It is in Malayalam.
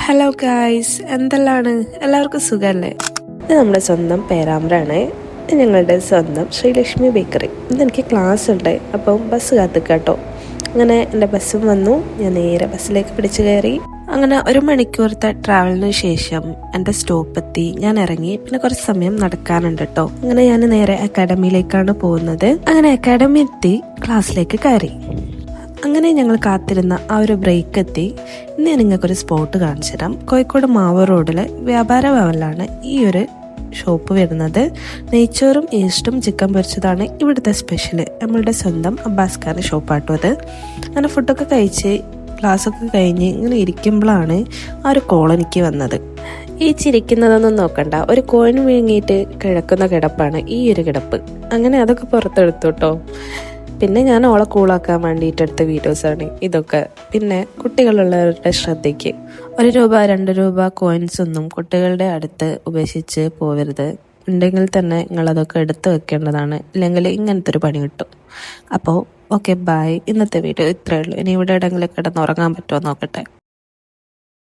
ഹലോ ഗായ്സ്, എന്തെല്ലാണ് എല്ലാവർക്കും സുഖമല്ലേ? ഇത് നമ്മുടെ സ്വന്തം പേരാമ്പ്രാണ്. ഇത് ഞങ്ങളുടെ സ്വന്തം ശ്രീലക്ഷ്മി ബേക്കറി. ഇതെനിക്ക് ക്ലാസ് ഉണ്ട്, അപ്പം ബസ് കാത്തിക്കാട്ടോ. അങ്ങനെ എൻ്റെ ബസ്സും വന്നു. ഞാൻ നേരെ ബസ്സിലേക്ക് പിടിച്ചു കയറി. അങ്ങനെ 1 മണിക്കൂറത്തെ ട്രാവലിന് ശേഷം എൻ്റെ സ്റ്റോപ്പ് എത്തി. ഞാൻ ഇറങ്ങി. പിന്നെ കുറച്ച് സമയം നടക്കാനുണ്ട് കേട്ടോ. അങ്ങനെ ഞാൻ നേരെ അക്കാഡമിയിലേക്കാണ് പോകുന്നത്. അങ്ങനെ അക്കാഡമി എത്തി ക്ലാസ്സിലേക്ക് കയറി. അങ്ങനെ ഞങ്ങൾ കാത്തിരുന്ന ആ ഒരു ബ്രേക്ക് എത്തി. ഇന്ന് ഞാൻ നിങ്ങൾക്കൊരു സ്പോട്ട് കാണിച്ചു തരാം. കോഴിക്കോട് മാവൂർ റോഡിലെ വ്യാപാര ഭവനിലാണ് ഈ ഒരു ഷോപ്പ് വരുന്നത്. നെയ്ച്ചോറും ഈസ്റ്റും ചിക്കൻ പൊരിച്ചതാണ് ഇവിടുത്തെ സ്പെഷ്യൽ. നമ്മളുടെ സ്വന്തം അബ്ബാസ്ഖാൻ്റെ ഷോപ്പാട്ടോ അത്. അങ്ങനെ ഫുഡൊക്കെ കഴിച്ച് ക്ലാസ്സൊക്കെ കഴിഞ്ഞ് ഇങ്ങനെ ഇരിക്കുമ്പോഴാണ് ആ ഒരു കോൾ എനിക്ക് വന്നത്. ഈ ചിരിക്കുന്നതൊന്നും നോക്കണ്ട, ഒരു കോയിൻ വിഴുങ്ങിയിട്ട് കിടക്കുന്ന കിടപ്പാണ് ഈ ഒരു കിടപ്പ്. അങ്ങനെ അതൊക്കെ പുറത്തെടുത്തു കേട്ടോ. പിന്നെ ഞാൻ ഓളെ കൂളാക്കാൻ വേണ്ടിയിട്ട് എടുത്ത വീഡിയോസാണ് ഇതൊക്കെ. പിന്നെ കുട്ടികളുള്ളവരുടെ ശ്രദ്ധയ്ക്ക് 1 രൂപ 2 രൂപ കോയിൻസ് ഒന്നും കുട്ടികളുടെ അടുത്ത് ഉപേക്ഷിച്ച് പോവരുത്. ഉണ്ടെങ്കിൽ തന്നെ നിങ്ങളതൊക്കെ എടുത്ത് വെക്കേണ്ടതാണ്, ഇല്ലെങ്കിൽ ഇങ്ങനത്തെ ഒരു പണി കിട്ടും. അപ്പോൾ ഓക്കെ, ബൈ. ഇന്നത്തെ വീഡിയോ ഇത്രയേ ഉള്ളൂ. ഇനി ഇവിടെ എവിടെയെങ്കിലും കിടന്ന് ഉറങ്ങാൻ പറ്റുമോ നോക്കട്ടെ.